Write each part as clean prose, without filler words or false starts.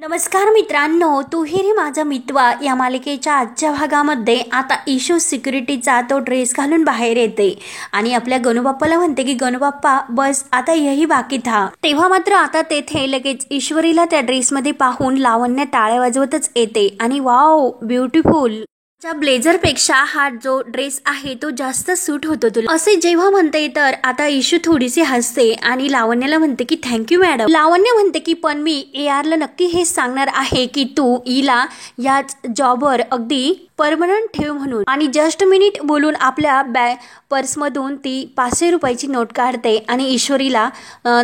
नमस्कार मित्रांनो, तू ही रे माझा मितवा या मालिकेच्या आजच्या भागामध्ये आता इशू सिक्युरिटीचा तो ड्रेस घालून बाहेर येते आणि आपल्या गणूबाप्पाला म्हणते की गणूबाप्पा बस आता यही बाकी था। तेव्हा मात्र आता तेथे लगेच ईश्वरीला त्या ड्रेसमध्ये पाहून लावण्य टाळ्या वाजवतच येते आणि वाव ब्युटिफुल ब्लेझर पेक्षा हा जो ड्रेस आहे तो जास्त सूट होतो तुला असे जेव्हा म्हणते तर आता इशू थोडीशी हसते आणि लावण्याला म्हणते की थँक्यू मॅडम। लावण्य म्हणते की पण मी ARला नक्की हेच सांगणार आहे की तू इला या जॉबवर अगदी परमनंट ठेव म्हणून। आणि जस्ट मिनिट बोलून आपल्या पर्समधून ती 500 रुपयाची नोट काढते आणि ईश्वरीला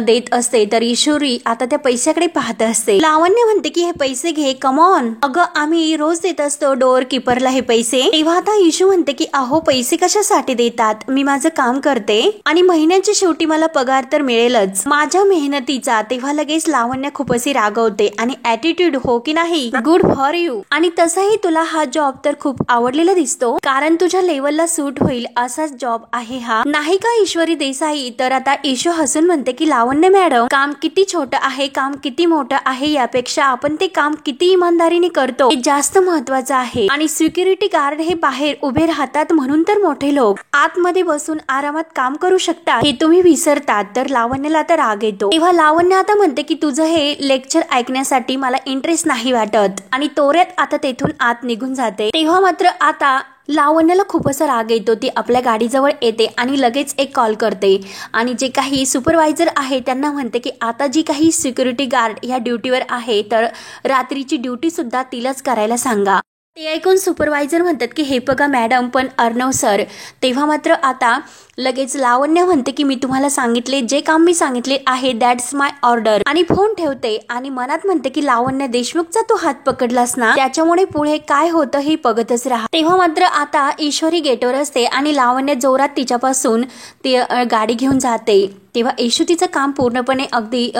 देत असते। तर ईश्वरी आता त्या पैशाकडे पाहत असते। लावण्य म्हणते की हे पैसे घे, कम ऑन, अगं आम्ही रोज देत असतो डोअर कीपरला हे पैसे। तेव्हा आता इशू म्हणते की अहो पैसे कशासाठी देतात, मी माझं काम करते आणि महिन्याच्या शेवटी मला पगार तर मिळेलच माझ्या मेहनतीचा। तेव्हा लगेच लावण्य खूप अशी रागवते आणि ॲटिट्यूड हो की नाही, गुड फॉर यू, आणि तसंही तुला हा जॉब तर खूप आवडलेला दिसतो कारण तुझ्या लेवलला सूट होईल असाच जॉब आहे हा, नाही का ईश्वरी देसाई। तर आता इशू हसून म्हणते की लावण्य मॅडम, काम किती छोटं आहे, काम किती मोठं आहे यापेक्षा आपण ते काम किती इमानदारीने करतो हे जास्त महत्वाचं आहे। आणि सिक्युरिटी गार्ड हे बाहेर उभे राहतात म्हणून तर मोठे लोक आतमध्ये बसून आरामात काम करू शकतात हे तुम्ही विसरतात। तर लावण्याला आता राग येतो। तेव्हा लावण्य आता म्हणते की तुझं हे लेक्चर ऐकण्यासाठी मला इंटरेस्ट नाही वाटत आणि तोऱ्यात आता तेथून आत निघून जाते। तेव्हा मात्र आता लावण्याला खूप असा राग येतो। ती आपल्या गाडीजवळ येते आणि लगेच एक कॉल करते आणि जे काही सुपरवायझर आहे त्यांना म्हणते की आता जी काही सिक्युरिटी गार्ड या ड्युटीवर आहे तर रात्रीची ड्युटी सुद्धा तिलाच करायला सांगा। ते ऐकून सुपरवायझर म्हणतात की हे बघा मॅडम पण अर्णव सर। तेव्हा मात्र आता लगेच लावण्य म्हणते की मी तुम्हाला सांगितले जे काम मी सांगितले आहे दॅट्स माय ऑर्डर आणि फोन ठेवते आणि मनात म्हणते की लावण्य देशमुखचा तो हात पकडलास ना त्याच्यामुळे पुढे काय होतं हे बघतच राहा। तेव्हा मात्र आता ईश्वरी गेटवर असते आणि लावण्य जोरात तिच्यापासून ती गाडी घेऊन जाते। तेव्हा इशू तिचं काम पूर्णपणे अगदी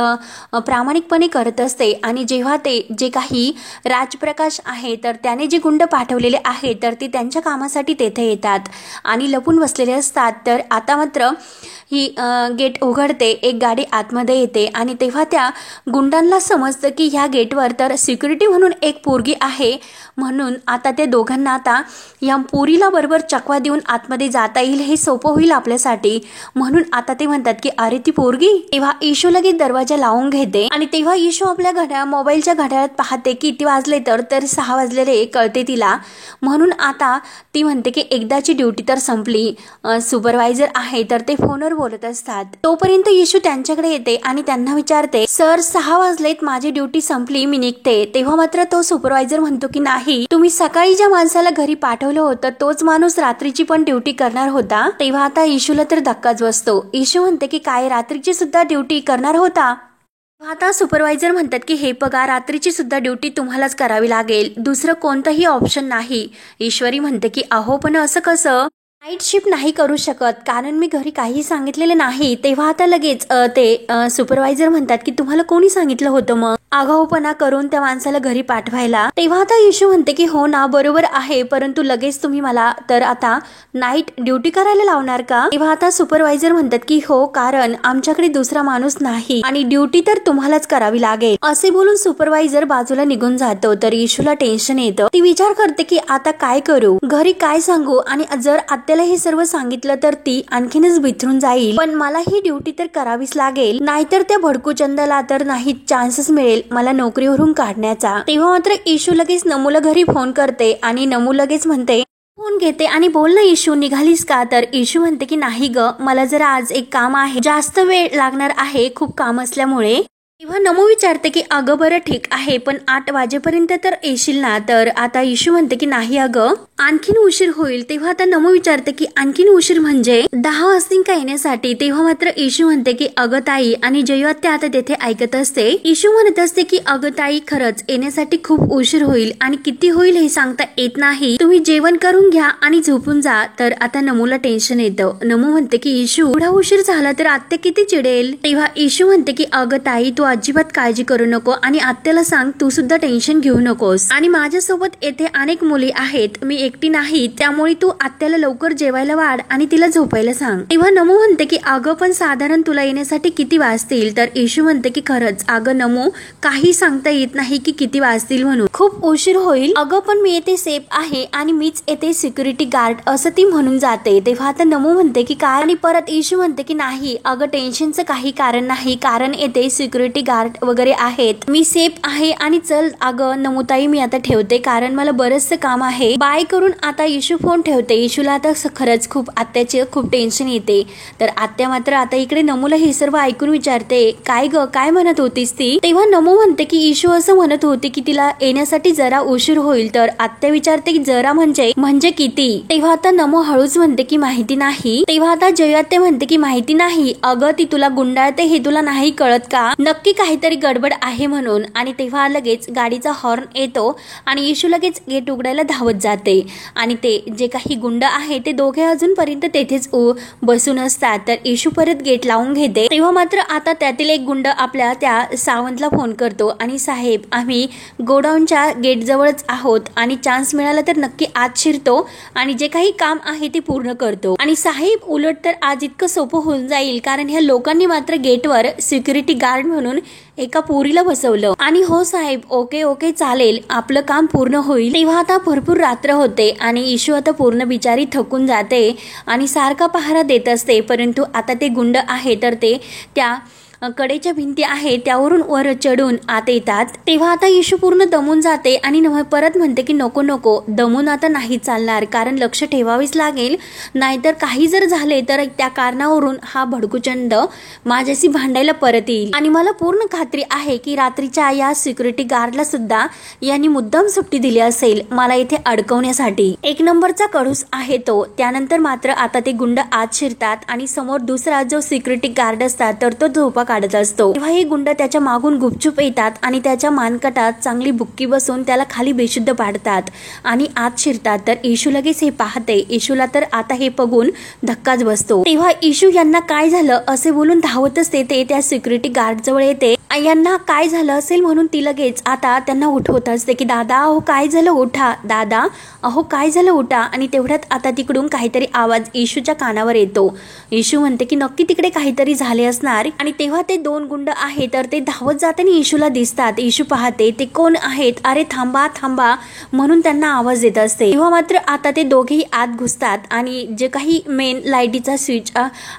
प्रामाणिकपणे करत असते आणि जेव्हा ते जे काही राजप्रकाश आहे तर त्याने जे गुंड पाठवलेले आहे तर ते त्यांच्या कामासाठी तेथे येतात आणि लपून बसलेले असतात। तर आता मात्र ही गेट उघडते, एक गाडी आतमध्ये येते आणि तेव्हा त्या गुंडांना समजतं की ह्या गेटवर तर सिक्युरिटी म्हणून एक पोरगी आहे म्हणून आता ते दोघांना आता या पोरीला बरोबर चकवा देऊन आतमध्ये जाता येईल, हे सोपं होईल आपल्यासाठी म्हणून आता ते म्हणतात की अरे ती पोरगी। तेव्हा इशू लगेच दरवाजा लावून घेते आणि तेव्हा इशू आपल्या मोबाईलच्या घड्याळात पाहते की किती वाजले तर 6 वाजलेले कळते तिला म्हणून आता ती म्हणते की एकदाची ड्युटी तर संपली। सुपरवायझर आहे तर ते फोनवर बोलत असतात तोपर्यंत इशू त्यांच्याकडे येते आणि त्यांना विचारते सर 6 वाजलेत, माझी ड्युटी संपली, मी निघते। तेव्हा मात्र तो सुपरवायझर म्हणतो की नाही, तुम्ही सकाळी ज्या माणसाला घरी पाठवलं होतं तोच माणूस रात्रीची पण ड्युटी करणार होता। तेव्हा आता इशूला तर धक्काच बसतो। इशू म्हणते की काय रात्रीची सुद्धा ड्युटी करणार होता। आता सुपरवायझर म्हणतात की हे बघा रात्रीची सुद्धा ड्युटी तुम्हालाच करावी लागेल, दुसरं कोणतंही ऑप्शन नाही। ईश्वरी म्हणते की अहो पण असं कसं, नाईट शिफ्ट नाही करू शकत कारण मी घरी काही सांगितलेले नाही। तेव्हा आता लगेच ते सुपरवायझर म्हणतात की तुम्हाला कोणी सांगितलं होतं मग आगाऊपणा करून त्या माणसाला घरी पाठवायला। तेव्हा आता इशू म्हणते की हो ना बरोबर आहे, परंतु लगेच तुम्ही मला तर आता नाईट ड्युटी करायला लावणार का। तेव्हा आता सुपरवायझर म्हणतात की हो कारण आमच्याकडे दुसरा माणूस नाही आणि ड्युटी तर तुम्हालाच करावी लागेल असे बोलून सुपरवायझर बाजूला निघून जातो। तर इशूला टेन्शन येतं, ती विचार करते की आता काय करू, घरी काय सांगू आणि जर आत्याला हे सर्व सांगितलं तर ती आणखीनच बिथरून जाईल, पण मला ही ड्युटी तर करावीच लागेल नाहीतर त्या भडकूचंदाला तर नाही चान्सेस मिळेल मला नोकरीवरून काढण्याचा। तेव्हा मात्र इशू लगेच नमूला घरी फोन करते आणि नमू लगेच म्हणते फोन घेते आणि बोल ना इशू, निघालीस का। तर इशू म्हणते की नाही ग, मला जरा आज एक काम आहे, जास्त वेळ लागणार आहे खूप काम असल्यामुळे। तेव्हा नमू विचारते की अगं बरं ठीक आहे पण 8 वाजेपर्यंत तर येशील ना। तर आता इशू म्हणते की नाही अगं आणखीन उशीर होईल। तेव्हा आता नमू विचारते की आणखीन उशीर म्हणजे 10 वाजतील का येण्यासाठी। तेव्हा मात्र इशू म्हणते की अगं ताई, आणि जयवत ते आता तेथे ऐकत असते। इशू म्हणत असते की अगं ताई खरंच येण्यासाठी खूप उशीर होईल आणि किती होईल हे सांगता येत नाही, तुम्ही जेवण करून घ्या आणि झोपून जा। तर आता नमूला टेन्शन येतं। नमू म्हणते की इशू एवढा उशीर झाला तर आत्या किती चिडेल। तेव्हा इशू म्हणते की अगं ताई तू अजिबात काळजी करू नको आणि आत्याला सांग तू सुद्धा टेन्शन घेऊ नकोस आणि माझ्यासोबत येथे अनेक मुली आहेत, मी एकटी नाही, त्यामुळे तू आत्याला लवकर जेवायला वाढ आणि तिला झोपायला सांग. तेव्हा नमू म्हणते की अगं पण साधारण तुला येण्यासाठी किती वाजतील. तर इशू म्हणते की खरंच अगं नमू काही सांगता येत नाही की किती वाजतील म्हणून, खूप उशीर होईल. अगं पण मी येथे सेफ आहे आणि मीच येथे सिक्युरिटी गार्ड असं ती म्हणून जाते. तेव्हा आता नमू म्हणते की काय आणि परत इशू म्हणते की नाही अगं टेन्शनचं काही कारण नाही, कारण येथे सिक्युरिटी गार्ड वगैरे आहेत, मी सेफ आहे आणि चल अगं नमुताई मी आता ठेवते कारण मला बरंचसं काम आहे, बाय करून आता इशू फोन ठेवते. इशूला आता खरंच खूप आत्याचे खूप टेन्शन येते. तर आत्या मात्र आता इकडे नमूला हे सर्व ऐकून विचारते काय ग काय म्हणत होतीस ती. तेव्हा नमू म्हणते की इशू असं म्हणत होती की तिला येण्यासाठी जरा उशीर होईल. तर आत्या विचारते की जरा म्हणजे किती. तेव्हा आता नमू हळूच म्हणते की माहिती नाही. तेव्हा आता जयात्या म्हणते की माहिती नाही अगं ती तुला गुंडाळते हे तुला नाही कळत का, नक्की काहीतरी गडबड आहे म्हणून. आणि तेव्हा लगेच गाडीचा हॉर्न येतो आणि इशू लगेच गेट उघडायला धावत जाते आणि ते जे काही गुंड आहे ते दोघे अजूनपर्यंत तेथेच बसून असतात. तर इशू परत गेट लावून घेते. तेव्हा मात्र आता त्यातील एक गुंड आपल्या त्या सावंतला फोन करतो आणि साहेब आम्ही गोडाऊनच्या गेट जवळच आहोत आणि चान्स मिळाला तर नक्की आत शिरतो आणि जे काही काम आहे ते पूर्ण करतो. आणि साहेब उलट तर आज इतकं सोपं होऊन जाईल कारण ह्या लोकांनी मात्र गेटवर सिक्युरिटी गार्ड म्हणून एका पोरीला बसवलं. आणि हो साहेब ओके चालेल आपलं काम पूर्ण होईल. तेव्हा आता भरपूर रात्र होते आणि इशू आता पूर्ण बिचारी थकून जाते आणि सारखा पहारा देत असते. परंतु आता ते गुंड आहे तर ते त्या कडेच्या भिंती आहे त्यावरून वर चढून आत येतात. तेव्हा आता इशू पूर्ण दमून जाते आणि परत म्हणते की नको दमून आता नाही चालणार कारण लक्ष ठेवावेच लागेल, नाहीतर काही जर झाले तर त्या कारणावरून हा भडकूचंद माझ्याशी भांडायला परत येईल. आणि मला पूर्ण खात्री आहे की रात्रीच्या या सिक्युरिटी गार्डला सुद्धा यांनी मुद्दाम सुट्टी दिली असेल मला इथे अडकवण्यासाठी. एक नंबरचा कडूस आहे तो. त्यानंतर मात्र आता ते गुंड आत शिरतात आणि समोर दुसरा जो सिक्युरिटी गार्ड असतात तर तो झोपा काढत असतो. तेव्हा हे गुंड त्याच्या मागून गुपचूप येतात आणि त्याच्या मानकटात चांगली बुक्की बसून त्याला खाली बेशुद्ध पाडतात आणि आत शिरतात. तर इशू लगेच हे पाहते. इशूला तर आता हे बघून धक्काच बसतो. तेव्हा इशू यांना काय झालं असे बोलून धावतच येते त्या सिक्युरिटी गार्ड जवळ येते. यांना काय झालं असेल म्हणून ती लगेच आता त्यांना उठवत असते की दादा अहो काय झालं उठा, दादा अहो काय झालं उठा. आणि तेवढ्यात आता तिकडून काहीतरी आवाज इशूच्या कानावर येतो. इशू म्हणते की नक्की तिकडे काहीतरी झाले असणार. आणि तेव्हा ते दोन गुंड आहे तर ते धावत जाताना इशूला दिसतात. इशू पाहते ते कोण आहेत, अरे थांबा म्हणून त्यांना आवाज देत असते. तेव्हा मात्र आता ते दोघेही आत घुसतात आणि जे काही मेन लाईटीचा स्विच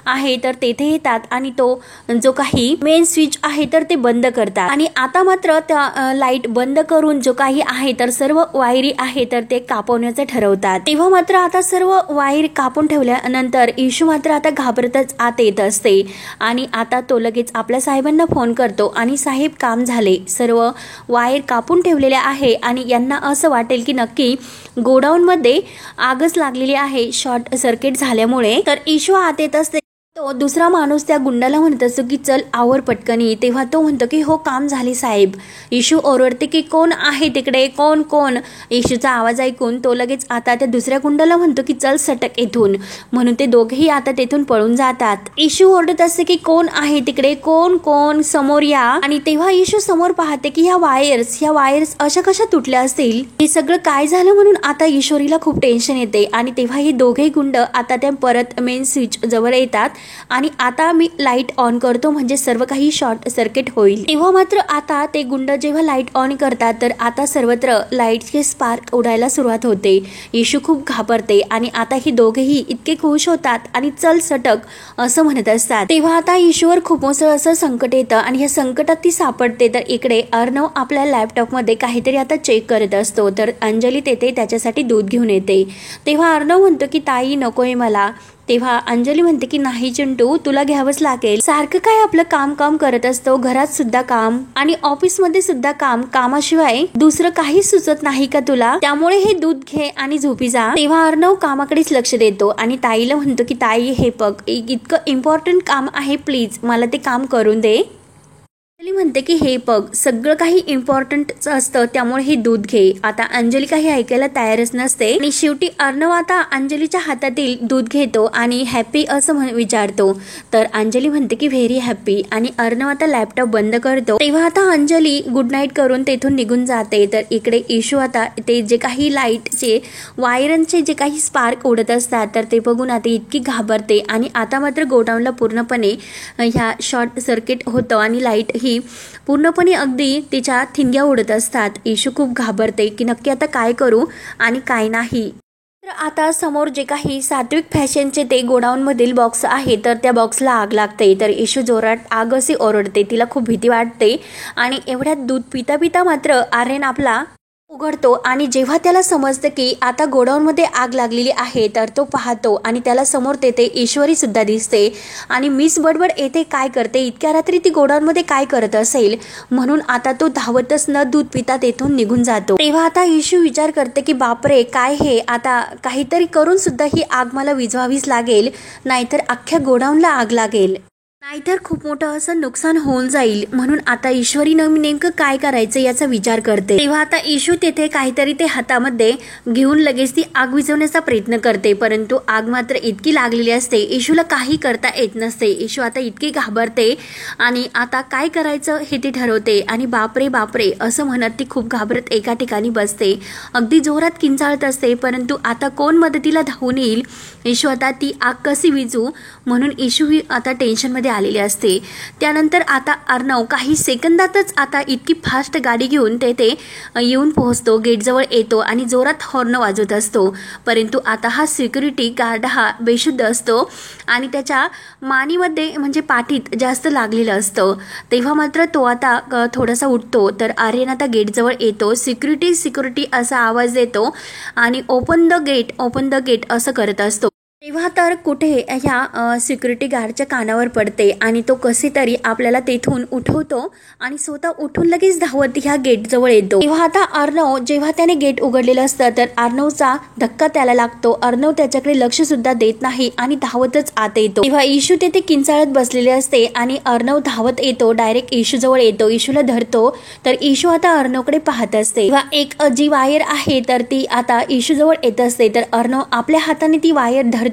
आहे तर तेथे येतात आणि तो जो काही मेन स्विच आहे तर ते बंद करतात. आणि आता मात्र त्या लाईट बंद करून जो काही आहे तर सर्व वायरी आहे तर ते कापवण्याचं ठरवतात. तेव्हा मात्र आता सर्व वायर कापून ठेवल्यानंतर इशू मात्र आता घाबरतच आत येत असते आणि आता तो लगेच आपल्या साहेबांना फोन करतो आणि साहेब काम झाले, सर्व वायर कापून ठेवलेल्या आहे आणि यांना असं वाटेल की नक्की गोडाऊन मध्ये आगच लागलेली आहे शॉर्ट सर्किट झाल्यामुळे. तर इशू आत येत असते. तो दुसरा माणूस त्या गुंडाला म्हणत असतो की चल आवर पटकनी. तेव्हा तो म्हणतो की हो काम झाले साहेब. इशू ओरडते की कोण आहे तिकडे, कोण. इशूचा आवाज ऐकून तो लगेच आता त्या दुसऱ्या गुंडाला म्हणतो की चल सटक येथून, म्हणून ते दोघेही आता तेथून पळून जातात. इशू ओरडत असते की कोण आहे तिकडे, कोण समोर या. आणि तेव्हा इशू समोर पाहते की ह्या वायर्स अशा कशा तुटल्या असतील, हे सगळं काय झालं म्हणून आता ईश्वरीला खूप टेन्शन येते. आणि तेव्हा हे दोघेही गुंड आता त्या परत मेन स्विच जवळ येतात आणि आता मी लाईट ऑन करतो म्हणजे सर्व काही शॉर्ट सर्किट होईल. तेव्हा मात्र आता ते गुंड जेव्हा लाईट ऑन करतात तर आता सर्वत्र लाईटचे स्पार्क उडायला सुरुवात होते. इशू खूप घाबरते आणि आता ही दोघेही इतके खुश होतात आणि चल सटक असं म्हणत असतात. तेव्हा आता इशूवर खूप मोठं असं संकट येतं आणि या संकटात ती सापडते. तर इकडे अर्णव आपल्या लॅपटॉप मध्ये काहीतरी आता चेक करत असतो. तर अंजली तेथे त्याच्यासाठी दूध घेऊन येते. तेव्हा अर्णव म्हणतो की ताई नकोय मला. तेव्हा अंजली म्हणते की नाही चिंटू तुला घ्यावंच लागेल, सारखं काय आपलं काम करत असतो, घरात सुद्धा काम आणि ऑफिस मध्ये सुद्धा काम, कामाशिवाय दुसरं काही सुचत नाही का तुला, त्यामुळे हे दूध घे आणि झोपी जा. तेव्हा अर्णव कामाकडेच लक्ष देतो आणि ताईला म्हणतो की ताई हे बघ इतकं इम्पॉर्टंट काम आहे, प्लीज मला ते काम करून दे. अंजली म्हणते की हे बघ, सगळं काही इम्पॉर्टंट असतं, त्यामुळे हे दूध घे. आता अंजली काही ऐकायला तयारच नसते आणि शेवटी अर्णव आता अंजलीच्या हातातील दूध घेतो आणि हॅपी असं विचारतो. तर अंजली म्हणते की व्हेरी हॅपी आणि अर्णव आता लॅपटॉप बंद करतो. तेव्हा आता अंजली गुड नाईट करून तेथून निघून जाते. तर इकडे इशू आता ते जे काही लाईटचे वायरांचे जे काही स्पार्क उडत असतात तर ते बघून आता इतकी घाबरते आणि आता मात्र गोडाऊनला पूर्णपणे ह्या शॉर्ट सर्किट होतं आणि लाईट ही पूर्णपणे अगदी तिच्या ठिणग्या उडत असतात. इशू खूप घाबरते की नक्की आता काय करू आणि काय नाही. तर आता समोर जे काही सात्विक फॅशनचे ते गोडाऊन मधील बॉक्स आहे तर त्या बॉक्सला आग लागते. तर इशू जोरात आग अशी ओरडते. तिला खूप भीती वाटते आणि एवढ्यात दूध पिता पिता मात्र आर्यन आपला उघडतो आणि जेव्हा त्याला समजतं की आता गोडाऊनमध्ये आग लागलेली आहे तर तो पाहतो आणि त्याला समोर तेथे ईश्वरी सुद्धा दिसते आणि मिस बडबड येथे काय करते, इतक्या रात्री ती गोडाऊनमध्ये काय करत असेल, म्हणून आता तो धावतच न दूध पिता तेथून निघून जातो. तेव्हा आता इशू विचार करते की बापरे, काय हे, आता काहीतरी करून सुद्धा ही आग मला विझवावीच लागेल, नाहीतर अख्ख्या गोडाऊनला आग लागेल, नाहीतर खूप मोठं असं नुकसान होऊन जाईल. म्हणून आता ईश्वरी नेमकं काय करायचं याचा विचार करते. तेव्हा आता इशू तेथे काहीतरी ते हातामध्ये घेऊन लगेच ती आग विझवण्याचा प्रयत्न करते, परंतु आग मात्र इतकी लागलेली असते इशूला काही करता येत नसते. इशू आता इतकी घाबरते आणि आता काय करायचं हे ती ठरवते आणि बापरे बापरे असं म्हणत ती खूप घाबरत एका ठिकाणी बसते. अगदी जोरात किंचाळत असते, परंतु आता कोण मदतीला धावून येईल. इशू आता ती आग कशी विझू म्हणून इशू ही आता टेन्शनमध्ये आलेली असते. त्यानंतर आता अर्णव काही सेकंदातच आता इतकी फास्ट गाडी घेऊन तेथे येऊन पोहोचतो, गेटजवळ येतो आणि जोरात हॉर्न वाजवत असतो. परंतु आता हा सिक्युरिटी गार्ड हा बेशुद्ध असतो आणि त्याच्या मानेमध्ये म्हणजे पाठीत जास्त लागलेलं असतं. तेव्हा मात्र तो आता थोडासा उठतो. तर आर्यन आता गेटजवळ येतो. सिक्युरिटी असा आवाज देतो आणि ओपन द गेट असं करत असतो. तेव्हा तर कुठे ह्या सिक्युरिटी गार्डच्या कानावर पडते आणि तो कसे तरी आपल्याला तेथून उठवतो आणि स्वतः उठून लगेच धावत ह्या गेट जवळ येतो. तेव्हा आता अर्णव जेव्हा त्याने गेट उघडलेलं असतं तर अर्णवचा धक्का त्याला लागतो. अर्णव त्याच्याकडे लक्ष सुद्धा देत नाही आणि धावतच आत येतो. तेव्हा इशू तेथे किंचाळत बसलेले असते आणि अर्णव धावत येतो, डायरेक्ट इशू जवळ येतो, इशूला धरतो. तर इशू आता अर्णवकडे पाहत असते. तेव्हा एक जी वायर आहे तर ती आता इशू जवळ येत असते. तर अर्णव आपल्या हाताने ती वायर धरतो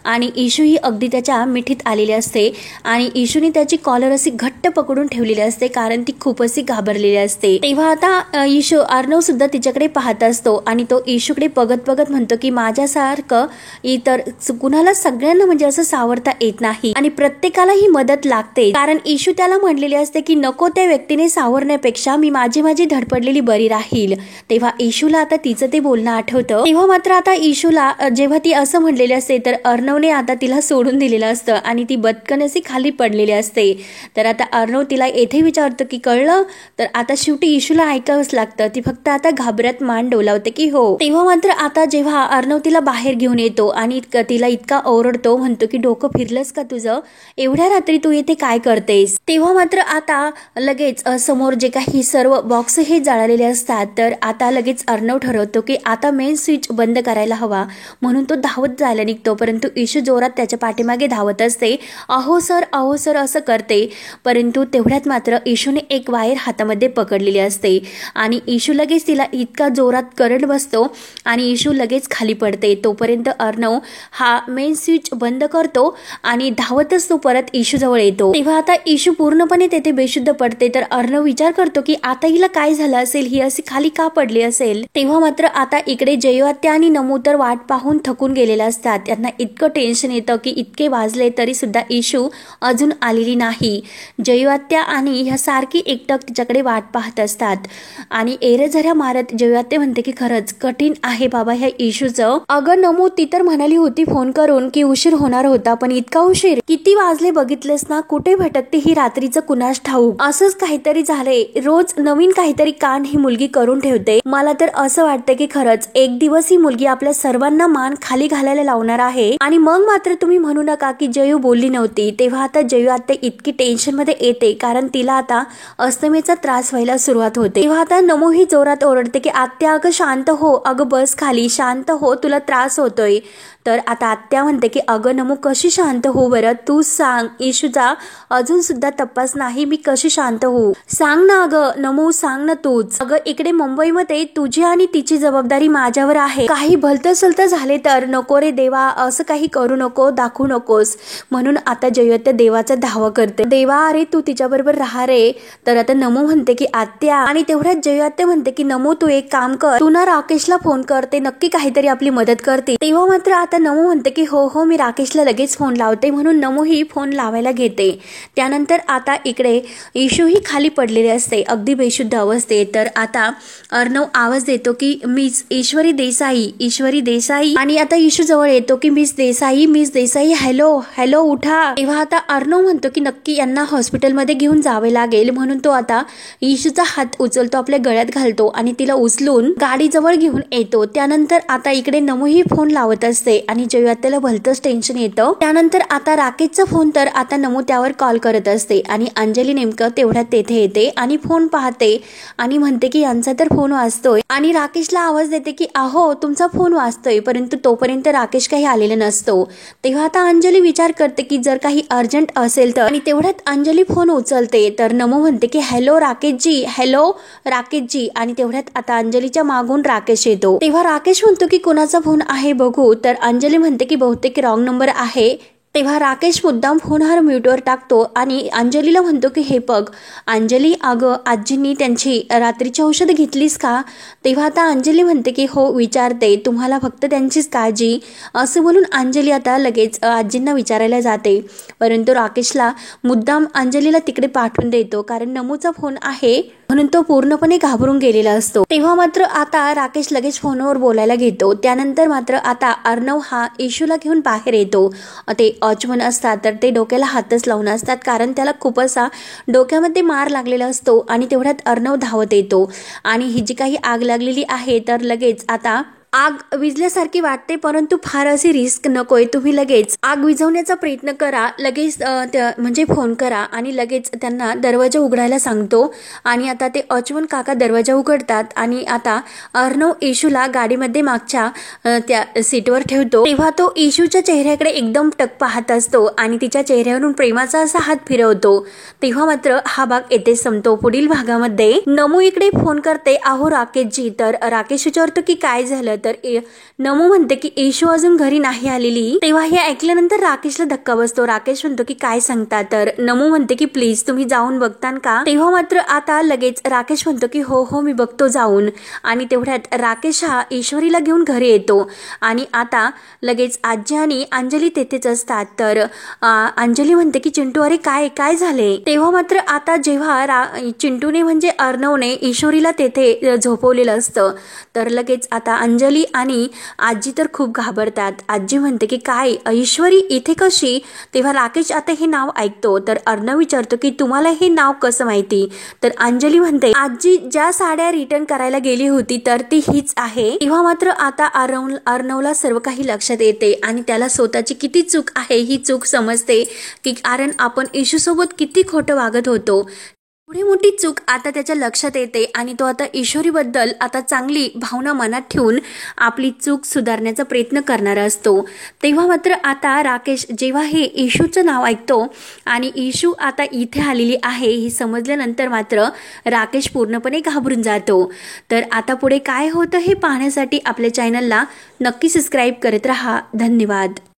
आणि इशू ही अगदी त्याच्या मिठीत आलेली असते आणि इशूने त्याची कॉलर अशी घट्ट पकडून ठेवलेली असते कारण ती खूप अशी घाबरलेली असते. तेव्हा आता इशू अर्णव सुद्धा तिच्याकडे पाहत असतो आणि तो इशूकडे बघत म्हणतो की माझ्यासारखं इतर कुणाला सगळ्यांना म्हणजे असं सावरता येत नाही आणि प्रत्येकाला ही मदत लागते. कारण इशू त्याला म्हणलेली असते की नको त्या व्यक्तीने सावरण्यापेक्षा मी माझी धडपडलेली बरी राहील. तेव्हा इशूला आता तिचं ते बोलणं आठवतं. तेव्हा मात्र आता इशूला जेव्हा ती असं म्हणलेली असते तर अर्णवने आता तिला सोडून दिलेलं असतं आणि ती बदकन अशी खाली पडलेली असते. तर आता अर्णव तिला येथे विचारतो की कळलं. तर आता शेवटी इशूला ऐकावंच लागतं. ती फक्त आता घाबरत मान डोलावते की हो. तेव्हा मात्र आता जेव्हा अर्णव तिला बाहेर घेऊन येतो आणि तिला इतका ओरडतो, म्हणतो की डोकं फिरलंस का तुझं, एवढ्या रात्री तू येथे काय करतेस. तेव्हा मात्र आता लगेच समोर जे काही सर्व बॉक्स हे जळालेले असतात तर आता लगेच अर्णव ठरवतो की आता मेन स्विच बंद करायला हवा, म्हणून तो धावत जायला निघतो. परंतु इशू जोरात त्याच्या पाठीमागे धावत असते. अहो सर असं करते. परंतु तेवढ्यात मात्र इशूने एक वायर हातामध्ये पकडलेली असते आणि इशू लगेच तिला इतका जोरात करंट बसतो आणि इशू लगेच खाली पडते. तोपर्यंत अर्णव हा मेन स्विच बंद करतो आणि धावतच तो परत इशू जवळ येतो. तेव्हा आता इशू पूर्णपणे तेथे बेशुद्ध पडते. तर अर्णव विचार करतो की आता हिला काय झालं असेल, ही अशी खाली का पडली असेल. तेव्हा मात्र आता इकडे जयवात्या आणि नमू तर वाट पाहून थकून गेलेला असतात. त्यांना इतकं टेन्शन येतं की इतके वाजले तरी सुद्धा इशू अजून आलेली नाही. जयवात्या आणि ह्या सारखी एकटक तिच्याकडे वाट पाहत असतात आणि एरेझऱ्या मारत जयवात्या म्हणते की खरंच कठीण आहे बाबा ह्या इशूचं. अगं नमू, ती तर म्हणाली होती फोन करून की उशीर होणार होता, पण इतका उशीर, किती वाजले बघितलेस ना, कुठे भटकते ही रात्रीचं कुणास ठाऊक. असंच काहीतरी झालंय, रोज नवीन काहीतरी कांड ही मुलगी करून ठेवते. मला तर असं वाटतं की खरंच एक दिवस ही मुलगी आपल्या सर्वांना मान खाली घालायला लावणार आहे. आणि मग मात्र तुम्ही म्हणू नका की जयू बोलली नव्हती. तेव्हा आता जयू आता इतकी टेन्शन मध्ये येते कारण तिला आता अस्थमेचा त्रास व्हायला सुरुवात होते. तेव्हा आता नमू ही जोरात ओरडते की आत्या अगं शांत हो, अगं बस खाली, शांत हो, तुला त्रास होतोय. तर आता आत्या म्हणते की अगं नमू कशी शांत हो बरं, तू सांग, इशूचा अजून सुद्धा तपास नाही, मी कशी शांत हो, सांग ना अगं नमू, सांग ना तूच. अगं इकडे मुंबईमध्ये तुझी आणि तिची जबाबदारी माझ्यावर आहे. काही भलतं सलतं झाले तर नको रे देवा, असं काही करू नको, दाखवू नकोस. म्हणून आता जयू त्या देवाचा धावा करते. देवा अरे तू तिच्या बरोबर राहा रे. तर आता नमू म्हणते की आत्या, आणि तेवढ्यात जयू आत्या म्हणते की नमू तू एक काम कर, तू ना राकेशला फोन कर, ते नक्की काहीतरी आपली मदत करते. तेव्हा मात्र आता नमू म्हणते की हो हो मी राकेशला लगेच फोन लावते. म्हणून नमू ही फोन लावायला घेते. त्यानंतर आता इकडे इशू ही खाली पडलेली असते अगदी बेशुद्ध अवस्थेत. तर आता अर्णव आवाज देतो की मिस ईश्वरी देसाई, ईश्वरी देसाई. आणि आता इशू जवळ येतो की miss Desai, miss Desai, hello hello उठा. तेव्हा आता अर्णव म्हणतो की नक्की यांना हॉस्पिटलमध्ये घेऊन जावे लागेल. म्हणून तो आता इशूचा हात उचलतो, आपल्या गळ्यात घालतो आणि तिला उचलून गाडीजवळ घेऊन येतो. त्यानंतर आता इकडे नमू ही फोन लावत असते आणि जयू आत्याला भलतंच टेन्शन येतं. त्यानंतर आता राकेशचा फोन, तर आता नमू त्यावर कॉल करत असते आणि अंजली नेमकं तेवढ्यात तेथे येते आणि फोन पाहते आणि म्हणते की यांचा तर फोन वाजतोय. आणि राकेशला आवाज देते की अहो तुमचा फोन वाजतोय. परंतु तोपर्यंत राकेश काही आलेला नसतो. तेव्हा आता अंजली विचार करते की जर काही अर्जंट असेल तर, आणि तेवढ्यात अंजली फोन उचलते. तर नमू म्हणते की हॅलो राकेशजी, हॅलो राकेशजी. आणि तेवढ्यात आता अंजलीच्या मागून राकेश येतो. तेव्हा राकेश म्हणतो की कोणाचा फोन आहे बघू. तर अंजली म्हणते की बहुतेक रॉंग नंबर आहे. तेव्हा राकेश मुद्दाम फोन म्यूटवर टाकतो आणि अंजलीला म्हणतो की हे बघ अंजली, अगं आजींनी त्यांची रात्रीची औषध घेतलीस का. तेव्हा आता अंजली म्हणते की हो विचारते, तुम्हाला फक्त त्यांचीच काळजी, असं बोलून अंजली आता लगेच आजींना विचारायला जाते. परंतु राकेशला मुद्दाम अंजलीला तिकडे पाठवून देतो कारण नमूचा फोन आहे म्हणून तो पूर्णपणे घाबरून गेलेला असतो. तेव्हा मात्र आता राकेश लगेच फोनवर बोलायला घेतो. त्यानंतर मात्र आता अर्णव हा इशूला घेऊन बाहेर येतो. ते वॉचमन असतात तर ते डोक्याला हातच लावून असतात कारण त्याला खूप असा डोक्यामध्ये मार लागलेला असतो. आणि तेवढ्यात अर्णव धावत येतो आणि ही जी काही आग लागलेली आहे तर लगेच आता आग विझल्यासारखी वाटते, परंतु फार अशी रिस्क नकोय. तुम्ही लगेच आग विझवण्याचा प्रयत्न करा, लगेच म्हणजे फोन करा. आणि लगेच त्यांना दरवाजा उघडायला सांगतो. आणि आता ते वॉचमन काका दरवाजा उघडतात आणि आता अर्णव इशूला गाडीमध्ये मागच्या त्या सीटवर ठेवतो. तेव्हा तो इशूच्या चेहऱ्याकडे एकदम टक पाहत असतो आणि तिच्या चेहऱ्यावरून प्रेमाचा असा हात फिरवतो. तेव्हा मात्र हा भाग येथे संपतो. पुढील भागामध्ये नमू इकडे फोन करते, अहो राकेशजी. तर राकेश विचारतो की काय झालं. तर नमू म्हणते की इशू अजून घरी नाही आलेली. तेव्हा हे ऐकल्यानंतर राकेशला धक्का बसतो. राकेश म्हणतो की काय सांगता. तर नमू म्हणते की प्लीज तुम्ही जाऊन बघतान का. तेव्हा मात्र आता लगेच राकेश म्हणतो की हो हो मी बघतो जाऊन. आणि तेवढ्यात राकेश हा ईश्वरीला घेऊन घरी येतो आणि आता लगेच आजी आणि अंजली तेथेच असतात. तर अंजली म्हणते की चिंटू अरे काय काय झाले. तेव्हा मात्र आता जेव्हा चिंटूने म्हणजे अर्णवने ईश्वरीला तेथे झोपवलेलं असतं तर लगेच आता अंजली आणि आजी तर खूप घाबरतात. आजी म्हणते की काय ईश्वरी इथे कशी. तेव्हा राकेश आता हे नाव ऐकतो. तर अर्णव विचारतो की तुम्हाला हे नाव कसं माहिती. तर अंजली म्हणते आजी ज्या साड्या रिटर्न करायला गेली होती तर ती हीच आहे. तेव्हा मात्र आता अर्णवला सर्व काही लक्षात येते आणि त्याला स्वतःची किती चूक आहे ही चूक समजते की कारण आपण इशू सोबत किती खोटं वागत होतो. एवढी मोठी चूक आता त्याच्या लक्षात येते आणि तो आता ईश्वरीबद्दल आता चांगली भावना मनात ठेवून आपली चूक सुधारण्याचा प्रयत्न करणार असतो. तेव्हा मात्र आता राकेश जेव्हा हे इशूचं नाव ऐकतो आणि इशू आता इथे आलेली आहे हे समजल्यानंतर मात्र राकेश पूर्णपणे घाबरून जातो. तर आता पुढे काय होतं हे पाहण्यासाठी आपल्या चॅनलला नक्की सबस्क्राईब करत राहा. धन्यवाद.